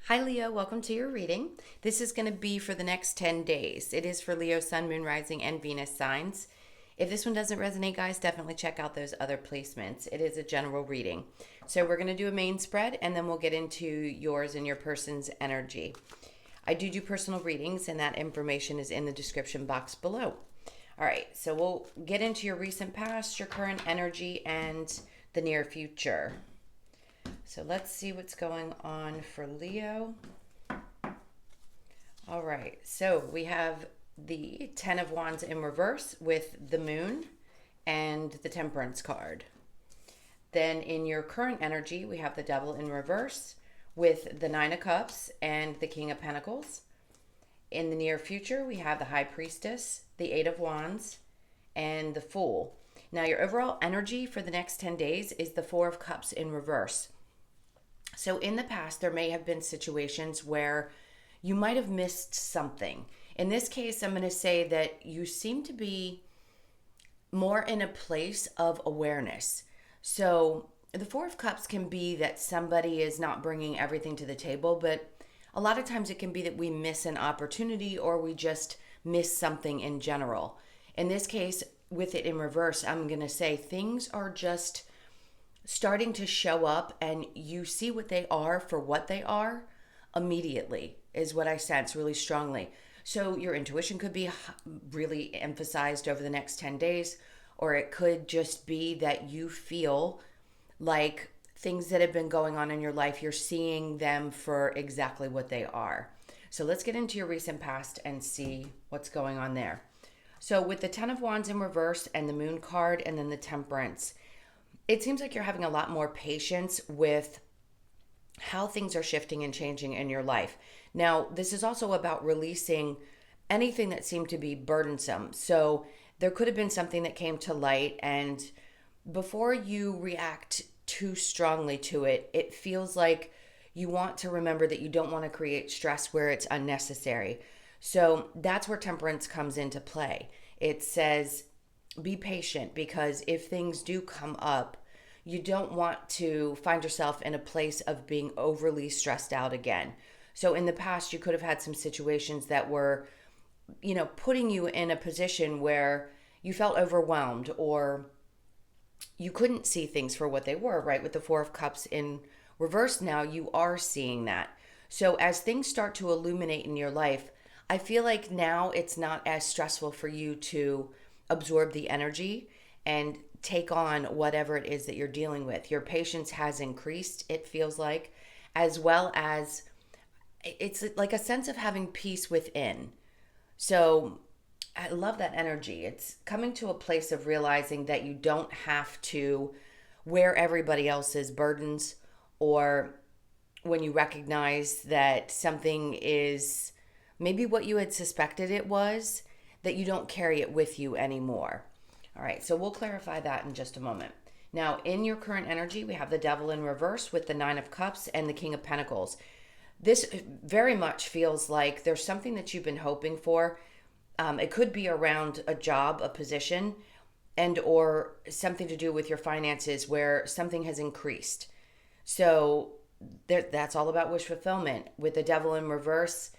Hi Leo, welcome to your reading. This is going to be for the next 10 days. It is for Leo, Sun, Moon, Rising, and Venus signs. If this one doesn't resonate, guys, definitely check out those other placements. It is a general reading. So we're going to do a main spread and then we'll get into yours and your person's energy. I do personal readings and that information is in the description box below. All right, so we'll get into your recent past, your current energy, and the near future. So let's see what's going on for Leo. All right, so we have the Ten of Wands in reverse with the Moon and the Temperance card. Then in your current energy, we have the Devil in reverse with the Nine of Cups and the King of Pentacles. In the near future, we have the High Priestess, the Eight of Wands, and the Fool. Now, your overall energy for the next 10 days is the Four of Cups in reverse. So in the past, there may have been situations where you might have missed something. In this case, I'm going to say that you seem to be more in a place of awareness. So the Four of Cups can be that somebody is not bringing everything to the table, but a lot of times it can be that we miss an opportunity or we just miss something in general. In this case, with it in reverse, I'm going to say things are just starting to show up and you see what they are for what they are immediately is what I sense really strongly. So your intuition could be really emphasized over the next 10 days, or it could just be that you feel like things that have been going on in your life, you're seeing them for exactly what they are. So let's get into your recent past and see what's going on there. So with the Ten of Wands in reverse and the Moon card and then the Temperance, it seems like you're having a lot more patience with how things are shifting and changing in your life. Now, this is also about releasing anything that seemed to be burdensome. So there could have been something that came to light, and before you react too strongly to it, it feels like you want to remember that you don't want to create stress where it's unnecessary. So that's where Temperance comes into play. It says, be patient, because if things do come up, you don't want to find yourself in a place of being overly stressed out again. So in the past, you could have had some situations that were, putting you in a position where you felt overwhelmed or you couldn't see things for what they were, right? With the Four of Cups in reverse now, you are seeing that. So as things start to illuminate in your life, I feel like now it's not as stressful for you to absorb the energy and take on whatever it is that you're dealing with. Your patience has increased, it feels like, as well as it's like a sense of having peace within. So I love that energy. It's coming to a place of realizing that you don't have to wear everybody else's burdens, or when you recognize that something is maybe what you had suspected it was, that you don't carry it with you anymore. All right, so we'll clarify that in just a moment. Now, in your current energy, we have the Devil in reverse with the Nine of Cups and the King of Pentacles. This very much feels like there's something that you've been hoping for. It could be around a job, a position, and or something to do with your finances where something has increased. So that's all about wish fulfillment. With the Devil in reverse,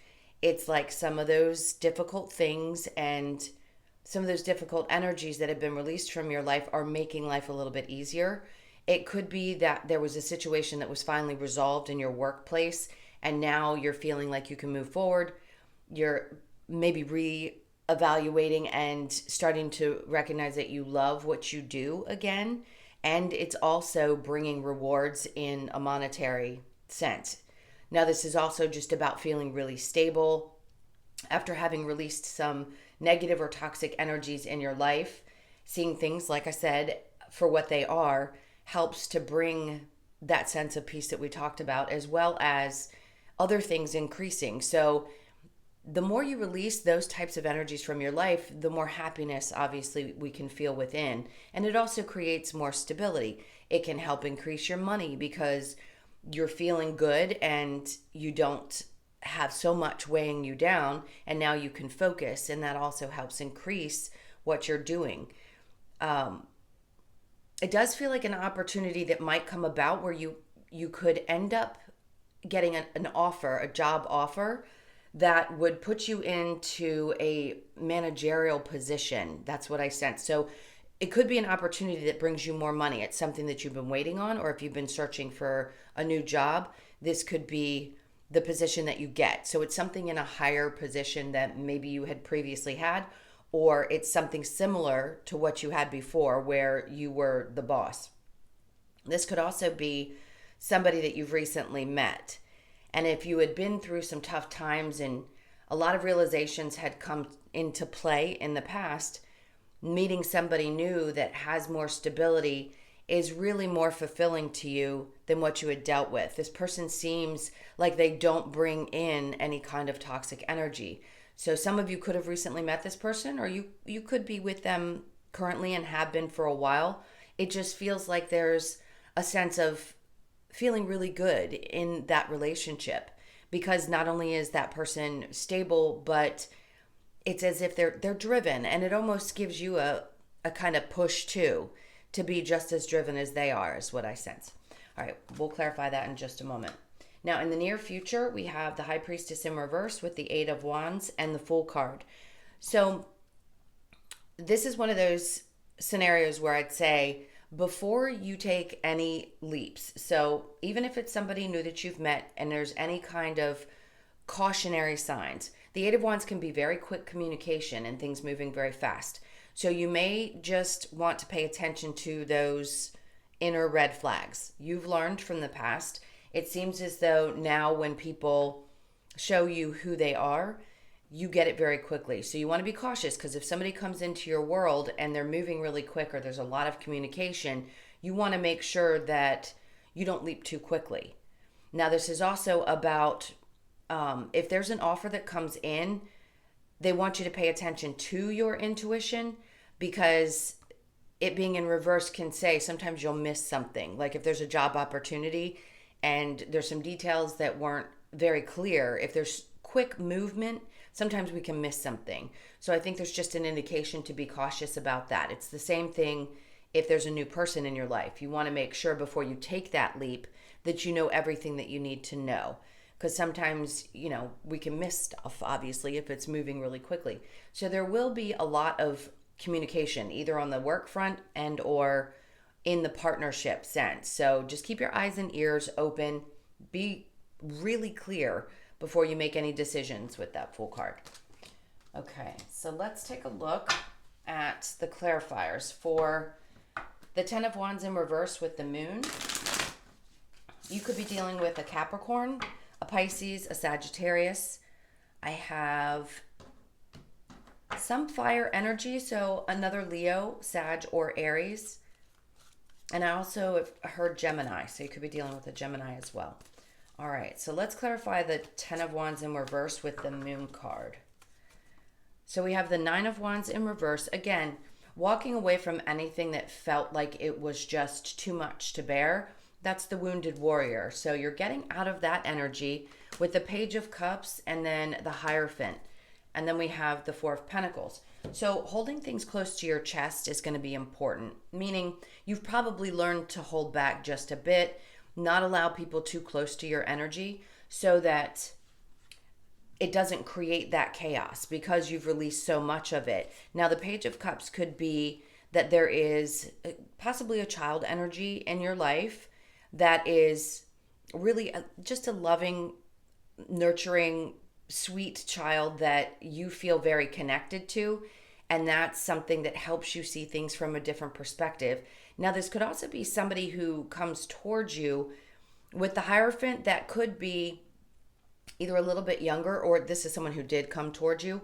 it's like some of those difficult things and some of those difficult energies that have been released from your life are making life a little bit easier. It could be that there was a situation that was finally resolved in your workplace and now you're feeling like you can move forward. You're maybe re-evaluating and starting to recognize that you love what you do again. And it's also bringing rewards in a monetary sense. Now, this is also just about feeling really stable after having released some negative or toxic energies in your life. Seeing things, like I said, for what they are helps to bring that sense of peace that we talked about, as well as other things increasing. So the more you release those types of energies from your life, the more happiness obviously we can feel within. And it also creates more stability. It can help increase your money because you're feeling good and you don't have so much weighing you down, and now you can focus, and that also helps increase what you're doing. It does feel like an opportunity that might come about where you could end up getting an offer, a job offer that would put you into a managerial position. That's what I sense. So it could be an opportunity that brings you more money. It's something that you've been waiting on, or if you've been searching for a new job, this could be the position that you get. So it's something in a higher position that maybe you had previously had, or it's something similar to what you had before where you were the boss. This could also be somebody that you've recently met. And if you had been through some tough times and a lot of realizations had come into play in the past, meeting somebody new that has more stability is really more fulfilling to you than what you had dealt with. This person seems like they don't bring in any kind of toxic energy. So some of you could have recently met this person, or you could be with them currently and have been for a while. It just feels like there's a sense of feeling really good in that relationship, because not only is that person stable, but it's as if they're driven, and it almost gives you a kind of push too, to be just as driven as they are, is what I sense. All right, we'll clarify that in just a moment. Now, in the near future, we have the High Priestess in reverse with the Eight of Wands and the Fool card. So this is one of those scenarios where I'd say, before you take any leaps, so even if it's somebody new that you've met and there's any kind of cautionary signs, the Eight of Wands can be very quick communication and things moving very fast. So you may just want to pay attention to those inner red flags. You've learned from the past. It seems as though now when people show you who they are, you get it very quickly. So you want to be cautious, because if somebody comes into your world and they're moving really quick, or there's a lot of communication, you want to make sure that you don't leap too quickly. Now, this is also about if there's an offer that comes in, they want you to pay attention to your intuition, because it being in reverse can say sometimes you'll miss something. Like if there's a job opportunity and there's some details that weren't very clear, if there's quick movement, sometimes we can miss something. So I think there's just an indication to be cautious about that. It's the same thing if there's a new person in your life. You want to make sure before you take that leap that you know everything that you need to know. Because sometimes, we can miss stuff, obviously, if it's moving really quickly. So there will be a lot of communication, either on the work front and or in the partnership sense. So just keep your eyes and ears open. Be really clear before you make any decisions with that Fool card. Okay, so let's take a look at the clarifiers for the Ten of Wands in reverse with the Moon. You could be dealing with a Capricorn, a Pisces, a Sagittarius. I have some fire energy, so another Leo, Sag, or Aries. And I also have heard Gemini, so you could be dealing with a Gemini as well. All right, so let's clarify the Ten of Wands in reverse with the Moon card. So we have the Nine of Wands in reverse. Again, walking away from anything that felt like it was just too much to bear. That's the wounded warrior. So you're getting out of that energy with the Page of Cups and then the Hierophant. And then we have the Four of Pentacles. So holding things close to your chest is going to be important, meaning you've probably learned to hold back just a bit, not allow people too close to your energy so that it doesn't create that chaos because you've released so much of it. Now, the Page of Cups could be that there is possibly a child energy in your life that is really just a loving, nurturing, sweet child that you feel very connected to. And that's something that helps you see things from a different perspective. Now, this could also be somebody who comes towards you with the Hierophant that could be either a little bit younger, or this is someone who did come towards you.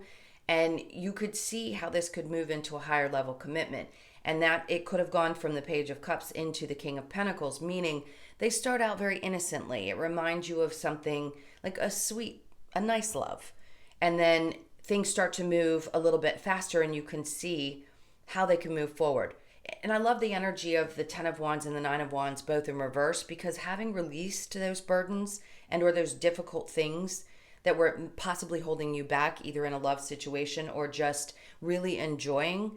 And you could see how this could move into a higher level commitment. And that it could have gone from the Page of Cups into the King of Pentacles, meaning they start out very innocently. It reminds you of something like a sweet, a nice love. And then things start to move a little bit faster and you can see how they can move forward. And I love the energy of the Ten of Wands and the Nine of Wands both in reverse, because having released those burdens and or those difficult things that were possibly holding you back, either in a love situation or just really enjoying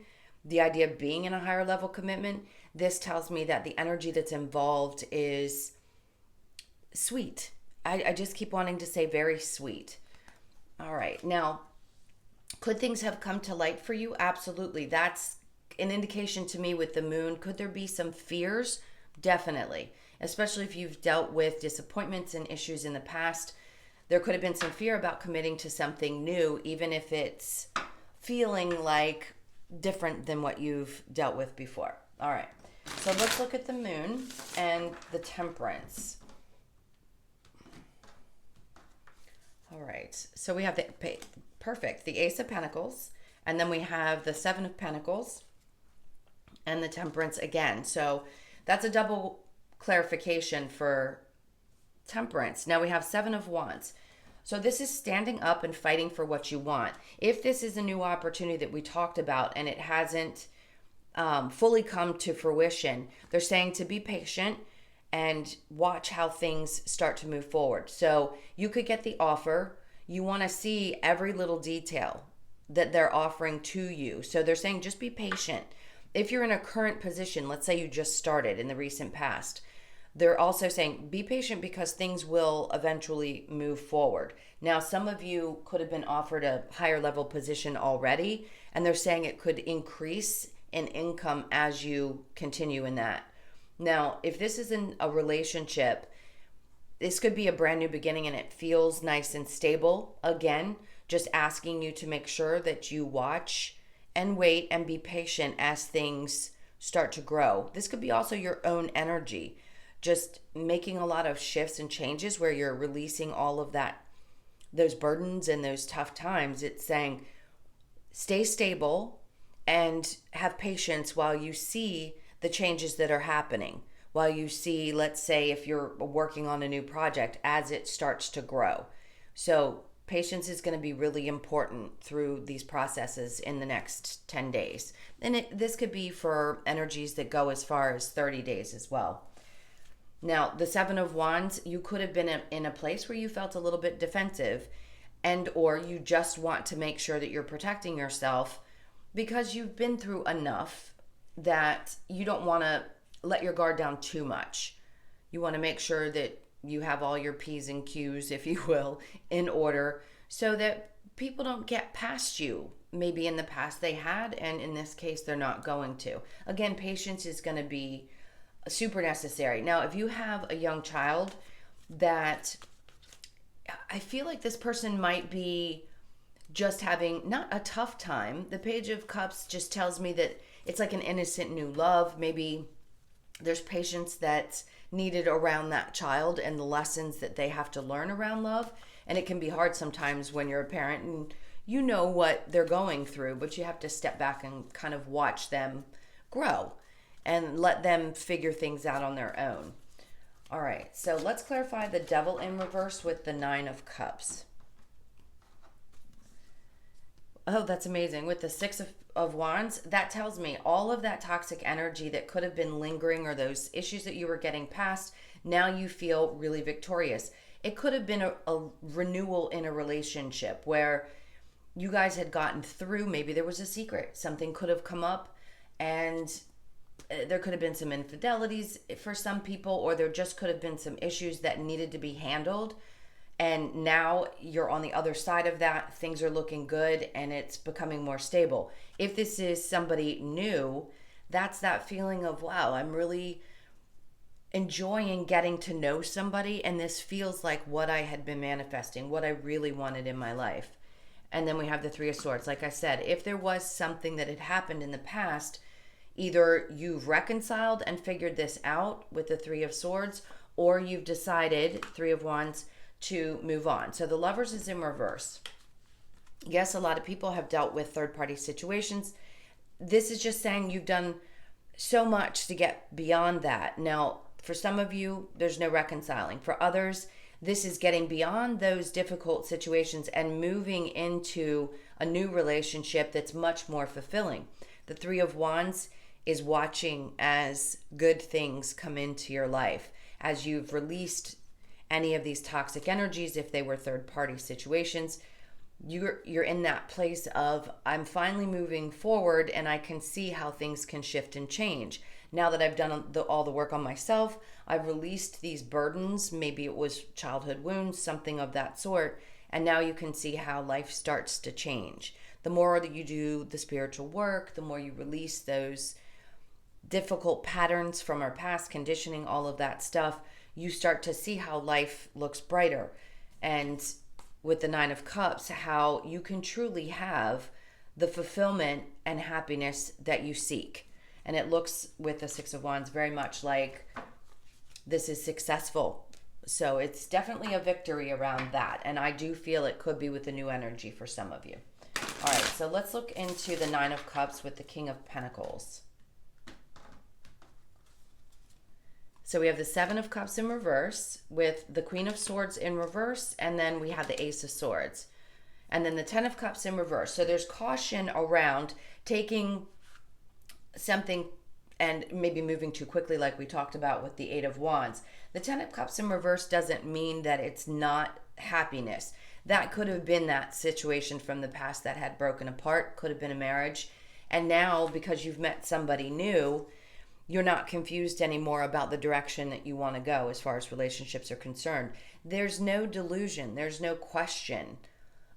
the idea of being in a higher level commitment, this tells me that the energy that's involved is sweet I just keep wanting to say very sweet. All right. Now, could things have come to light for you? Absolutely. That's an indication to me with the moon. Could there be some fears? Definitely. Especially if you've dealt with disappointments and issues in the past. There could have been some fear about committing to something new, even if it's feeling like different than what you've dealt with before. All right. So let's look at the moon and the temperance. All right. So we have the Ace of Pentacles, and then we have the Seven of Pentacles and the Temperance again. So that's a double clarification for Temperance. Now we have Seven of Wands. So this is standing up and fighting for what you want. If this is a new opportunity that we talked about and it hasn't fully come to fruition, they're saying to be patient and watch how things start to move forward. So you could get the offer. You want to see every little detail that they're offering to you. So they're saying just be patient. If you're in a current position, let's say you just started in the recent past, they're also saying be patient because things will eventually move forward. Now, some of you could have been offered a higher level position already, and they're saying it could increase in income as you continue in that. Now, if this is in a relationship, this could be a brand new beginning and it feels nice and stable. Again, just asking you to make sure that you watch and wait and be patient as things start to grow. This could be also your own energy, just making a lot of shifts and changes where you're releasing all of that, those burdens and those tough times. It's saying stay stable and have patience while you see the changes that are happening. While you see, let's say, if you're working on a new project, as it starts to grow. So patience is going to be really important through these processes in the next 10 days. And this could be for energies that go as far as 30 days as well. Now, the Seven of Wands, you could have been in a place where you felt a little bit defensive, and or you just want to make sure that you're protecting yourself because you've been through enough that you don't want to let your guard down too much. You want to make sure that you have all your P's and Q's, if you will, in order so that people don't get past you. Maybe in the past they had, and in this case, they're not going to. Again, patience is going to be super necessary. Now, if you have a young child that I feel like this person might be just having not a tough time. The Page of Cups just tells me that it's like an innocent new love. Maybe there's patience that's needed around that child and the lessons that they have to learn around love. And it can be hard sometimes when you're a parent and you know what they're going through, but you have to step back and kind of watch them grow and let them figure things out on their own. All right, so let's clarify the Devil in reverse with the Nine of Cups. Oh, that's amazing. With the Six of Wands, that tells me all of that toxic energy that could have been lingering or those issues that you were getting past, now you feel really victorious. It could have been a renewal in a relationship where you guys had gotten through. Maybe there was a secret. Something could have come up and there could have been some infidelities for some people, or there just could have been some issues that needed to be handled. And now you're on the other side of that. Things are looking good and it's becoming more stable. If this is somebody new, that's that feeling of, wow, I'm really enjoying getting to know somebody. And this feels like what I had been manifesting, what I really wanted in my life. And then we have the Three of Swords. Like I said, if there was something that had happened in the past, either you've reconciled and figured this out with the Three of Swords, or you've decided, Three of Wands, to move on. So the Lovers is in reverse. Yes, a lot of people have dealt with third-party situations. This is just saying you've done so much to get beyond that. Now, for some of you, there's no reconciling. For others, this is getting beyond those difficult situations and moving into a new relationship that's much more fulfilling. The Three of Wands is watching as good things come into your life, as you've released any of these toxic energies. If they were third-party situations, you're in that place of, I'm finally moving forward and I can see how things can shift and change. Now that I've done all the work on myself, I've released these burdens. Maybe it was childhood wounds, something of that sort. And now you can see how life starts to change. The more that you do the spiritual work, the more you release those difficult patterns from our past, conditioning, all of that stuff, you start to see how life looks brighter. And with the Nine of Cups, how you can truly have the fulfillment and happiness that you seek. And it looks with the Six of Wands very much like this is successful. So it's definitely a victory around that. And I do feel it could be with the new energy for some of you. All right, so let's look into the Nine of Cups with the King of Pentacles. So we have the Seven of Cups in reverse with the Queen of Swords in reverse, and then we have the Ace of Swords. And then the Ten of Cups in reverse. So there's caution around taking something and maybe moving too quickly like we talked about with the Eight of Wands. The Ten of Cups in reverse doesn't mean that it's not happiness. That could have been that situation from the past that had broken apart, could have been a marriage. And now, because you've met somebody new, you're not confused anymore about the direction that you want to go as far as relationships are concerned. There's no delusion. There's no question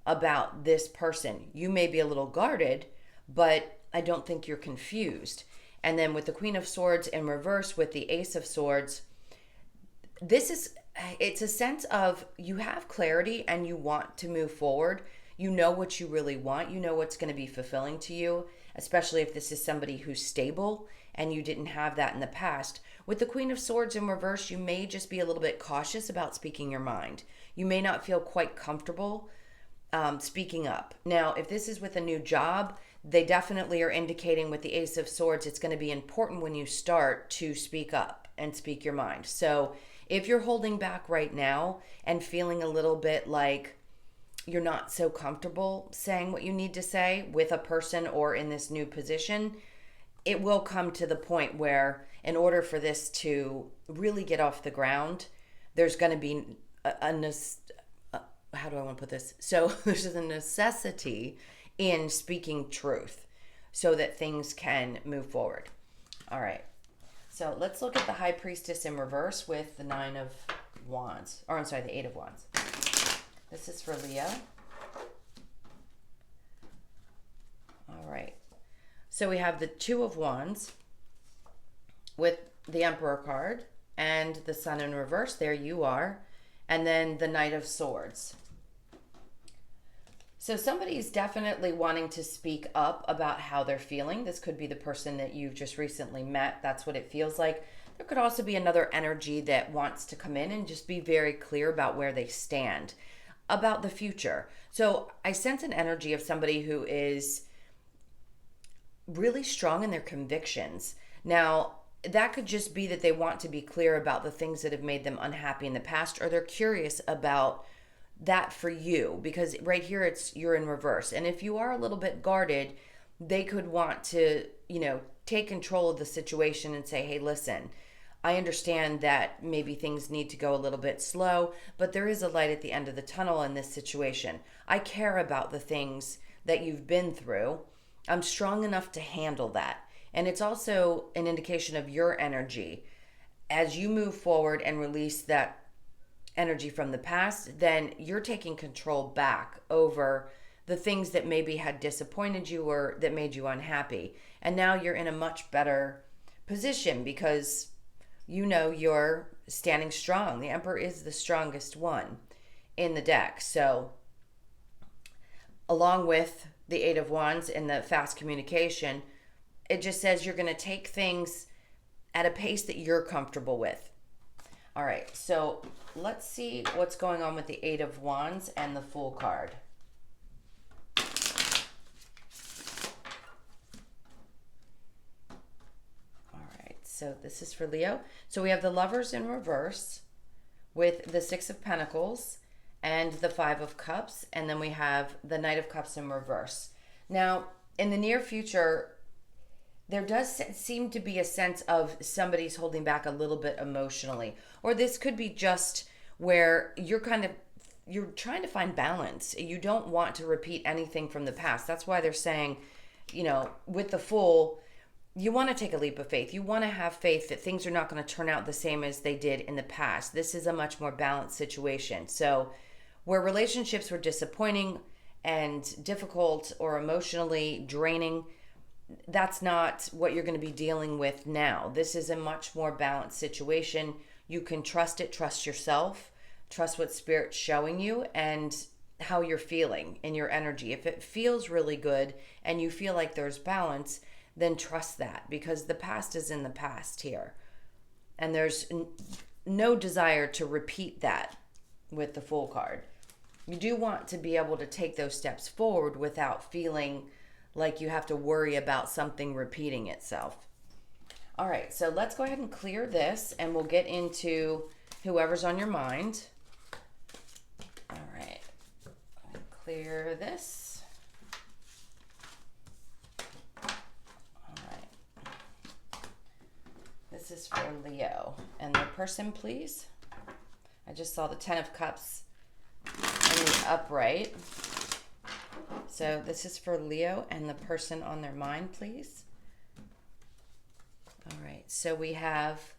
about this person. You may be a little guarded, but I don't think you're confused. And then with the Queen of Swords in reverse with the Ace of Swords, it's a sense of you have clarity and you want to move forward. You know what you really want. You know what's going to be fulfilling to you, especially if this is somebody who's stable and you didn't have that in the past. With the Queen of Swords in reverse, you may just be a little bit cautious about speaking your mind. You may not feel quite comfortable speaking up. Now, if this is with a new job, they definitely are indicating with the Ace of Swords, it's going to be important when you start to speak up and speak your mind. So if you're holding back right now and feeling a little bit like you're not so comfortable saying what you need to say with a person or in this new position, it will come to the point where in order for this to really get off the ground, there's going to be how do I want to put this? So there's a necessity in speaking truth so that things can move forward. All right. So let's look at the High Priestess in reverse with the Nine of Wands. Or I'm sorry, the Eight of Wands. This is for Leo. All right. So we have the Two of Wands with the Emperor card and the Sun in reverse. There you are. And then the Knight of Swords. So somebody's definitely wanting to speak up about how they're feeling. This could be the person that you've just recently met. That's what it feels like. There could also be another energy that wants to come in and just be very clear about where they stand, about the future. So I sense an energy of somebody who is really strong in their convictions. Now, that could just be that they want to be clear about the things that have made them unhappy in the past, or they're curious about that for you, because right here you're in reverse. And if you are a little bit guarded, they could want to, take control of the situation and say, hey, listen, I understand that maybe things need to go a little bit slow, but there is a light at the end of the tunnel in this situation. I care about the things that you've been through. I'm strong enough to handle that. And it's also an indication of your energy. As you move forward and release that energy from the past, then you're taking control back over the things that maybe had disappointed you or that made you unhappy. And now you're in a much better position because you're standing strong. The Emperor is the strongest one in the deck. So along with the Eight of Wands and the fast communication, it just says you're going to take things at a pace that you're comfortable with. All right, so let's see what's going on with the Eight of Wands and the Fool card. All right, so this is for Leo. So we have the Lovers in reverse with the Six of Pentacles and the Five of Cups, and then we have the Knight of Cups in reverse. Now, in the near future, there does seem to be a sense of somebody's holding back a little bit emotionally. Or this could be just where you're trying to find balance. You don't want to repeat anything from the past. That's why they're saying, with the Fool, you want to take a leap of faith. You want to have faith that things are not going to turn out the same as they did in the past. This is a much more balanced situation. So where relationships were disappointing and difficult or emotionally draining, that's not what you're going to be dealing with now. This is a much more balanced situation. You can trust it, trust yourself, trust what Spirit's showing you and how you're feeling in your energy. If it feels really good and you feel like there's balance, then trust that, because the past is in the past here. And there's no desire to repeat that with the Fool card. You do want to be able to take those steps forward without feeling like you have to worry about something repeating itself. All right, so let's go ahead and clear this and we'll get into whoever's on your mind. All right, clear this. All right. This is for Leo. And the person, please. I just saw the 10 of Cups in the upright. So this is for Leo and the person on their mind, please. All right, so we have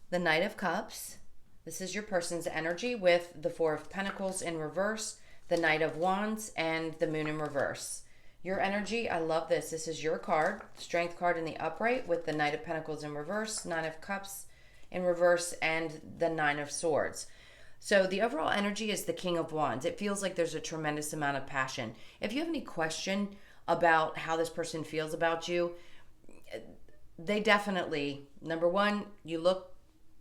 the Knight of Cups. This is your person's energy with the Four of Pentacles in reverse, the Knight of Wands, and the Moon in reverse. Your energy, I love this. This is your card, Strength card in the upright with the Knight of Pentacles in reverse, Nine of Cups in reverse, and the Nine of Swords. So the overall energy is the King of Wands. It feels like there's a tremendous amount of passion. If you have any question about how this person feels about you, they definitely, number one, you look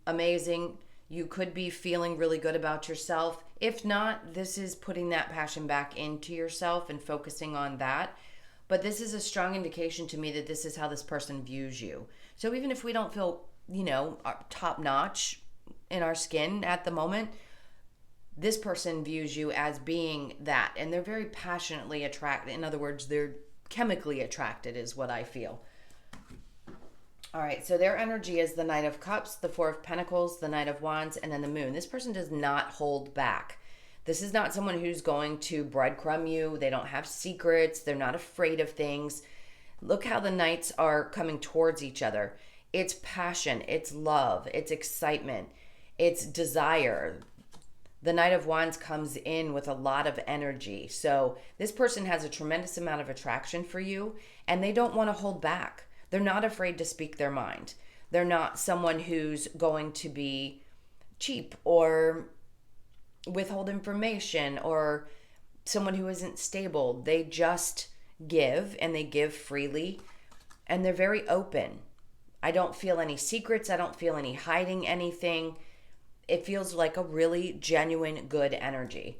amazing. You could be feeling really good about yourself. If not, this is putting that passion back into yourself and focusing on that. But this is a strong indication to me that this is how this person views you. So even if we don't feel, top notch in our skin at the moment, this person views you as being that, and they're very passionately attracted. In other words, they're chemically attracted is what I feel. All right, so their energy is the Knight of Cups, the Four of Pentacles, the Knight of Wands, and then the Moon. This person does not hold back. This is not someone who's going to breadcrumb you. They don't have secrets. They're not afraid of things. Look how the Knights are coming towards each other. It's passion, it's love, it's excitement, it's desire. The Knight of Wands comes in with a lot of energy. So this person has a tremendous amount of attraction for you, and they don't want to hold back. They're not afraid to speak their mind. They're not someone who's going to be cheap or withhold information or someone who isn't stable. They just give, and they give freely, and they're very open. I don't feel any secrets. I don't feel any hiding anything. It feels like a really genuine, good energy.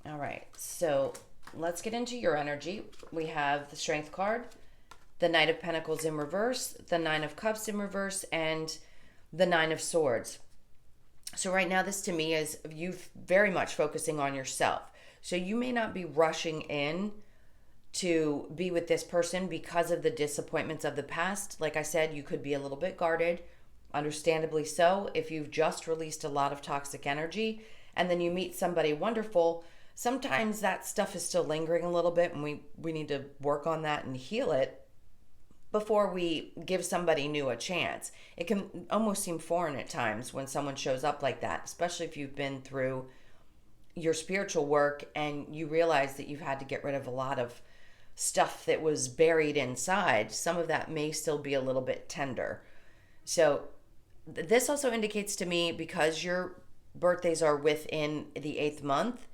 All right, so let's get into your energy. We have the Strength card, the Knight of Pentacles in reverse, the Nine of Cups in reverse, and the Nine of Swords. So right now, this to me is you very much focusing on yourself. So you may not be rushing in to be with this person because of the disappointments of the past. Like I said, you could be a little bit guarded. Understandably so. If you've just released a lot of toxic energy and then you meet somebody wonderful, sometimes that stuff is still lingering a little bit, and we need to work on that and heal it before we give somebody new a chance. It can almost seem foreign at times when someone shows up like that, especially if you've been through your spiritual work and you realize that you've had to get rid of a lot of stuff that was buried inside. Some of that may still be a little bit tender. So this also indicates to me, because your birthdays are within the 8th month,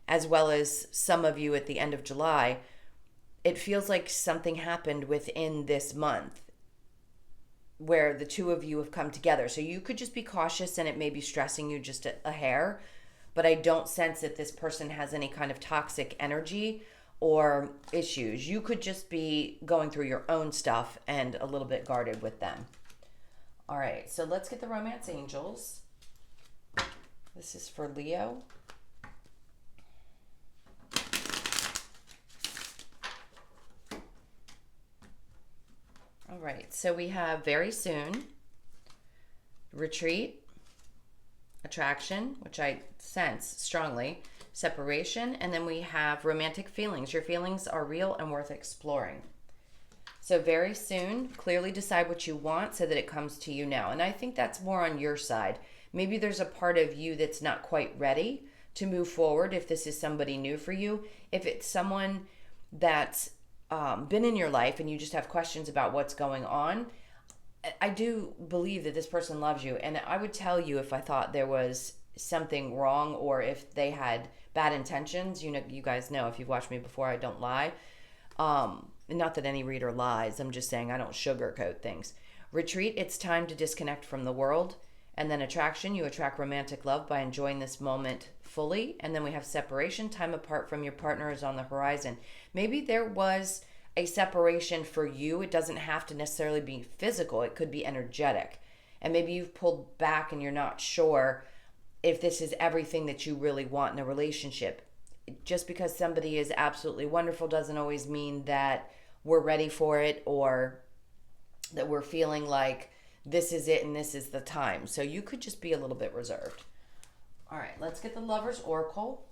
as well as some of you at the end of July, it feels like something happened within this month where the two of you have come together. So you could just be cautious, and it may be stressing you just a hair, but I don't sense that this person has any kind of toxic energy or issues. You could just be going through your own stuff and a little bit guarded with them. All right, so let's get the Romance Angels. This is for Leo. All right, so we have very soon, retreat, attraction, which I sense strongly, separation, and then we have romantic feelings. Your feelings are real and worth exploring. So very soon, clearly decide what you want so that it comes to you now. And I think that's more on your side. Maybe there's a part of you that's not quite ready to move forward if this is somebody new for you. If it's someone that's been in your life and you just have questions about what's going on, I do believe that this person loves you. And I would tell you if I thought there was something wrong or if they had bad intentions. You know, you guys know, if you've watched me before, I don't lie. Not that any reader lies. I'm just saying I don't sugarcoat things. Retreat, it's time to disconnect from the world. And then attraction, you attract romantic love by enjoying this moment fully. And then we have separation, time apart from your partner is on the horizon. Maybe there was a separation for you. It doesn't have to necessarily be physical. It could be energetic. And maybe you've pulled back and you're not sure if this is everything that you really want in a relationship. Just because somebody is absolutely wonderful doesn't always mean that we're ready for it or that we're feeling like this is it and this is the time. So you could just be a little bit reserved. All right, let's get the Lover's Oracle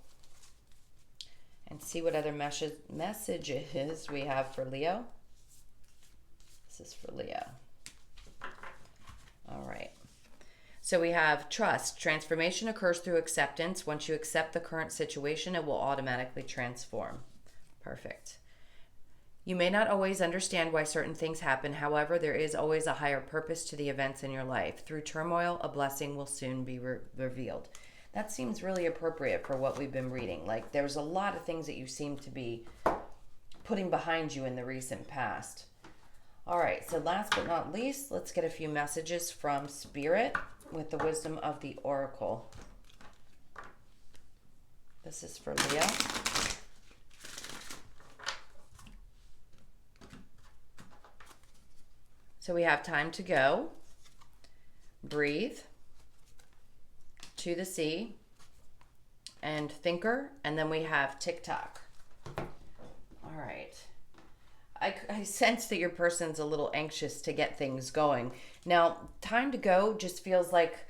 and see what other messages we have for Leo. This is for Leo. All right. So we have trust. Transformation occurs through acceptance. Once you accept the current situation, it will automatically transform. Perfect. You may not always understand why certain things happen. However, there is always a higher purpose to the events in your life. Through turmoil, a blessing will soon be revealed. That seems really appropriate for what we've been reading. Like, there's a lot of things that you seem to be putting behind you in the recent past. All right, so last but not least, let's get a few messages from Spirit with the wisdom of the Oracle. This is for Leo. So we have time to go, breathe, to the sea, and thinker, and then we have TikTok. All right. I sense that your person's a little anxious to get things going. Now, time to go just feels like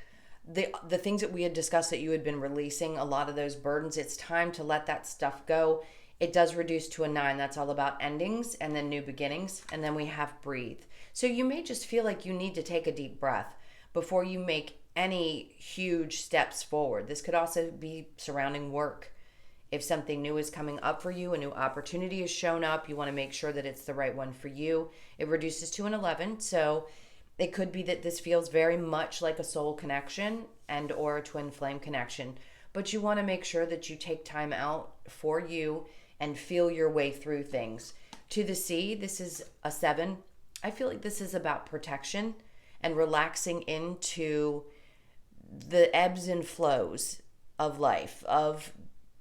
the things that we had discussed that you had been releasing, a lot of those burdens, it's time to let that stuff go. It does reduce to a 9. That's all about endings and then new beginnings. And then we have breathe. So you may just feel like you need to take a deep breath before you make any huge steps forward. This could also be surrounding work. If something new is coming up for you, a new opportunity has shown up, you want to make sure that it's the right one for you. It reduces to an 11. So it could be that this feels very much like a soul connection and or a twin flame connection. But you want to make sure that you take time out for you and feel your way through things. To the sea, this is a 7. I feel like this is about protection and relaxing into the ebbs and flows of life, of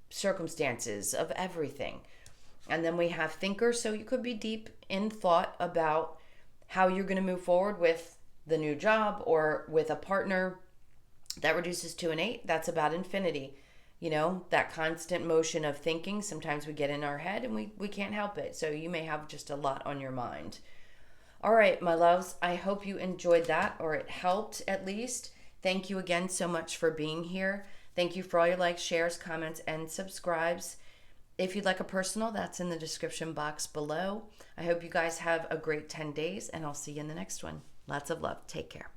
circumstances, of everything. And then we have thinker, so you could be deep in thought about how you're going to move forward with the new job or with a partner. That reduces to an 8. That's about infinity. You know, that constant motion of thinking. Sometimes we get in our head and we can't help it. So you may have just a lot on your mind. All right, my loves, I hope you enjoyed that, or it helped at least. Thank you again so much for being here. Thank you for all your likes, shares, comments, and subscribes. If you'd like a personal, that's in the description box below. I hope you guys have a great 10 days, and I'll see you in the next one. Lots of love. Take care.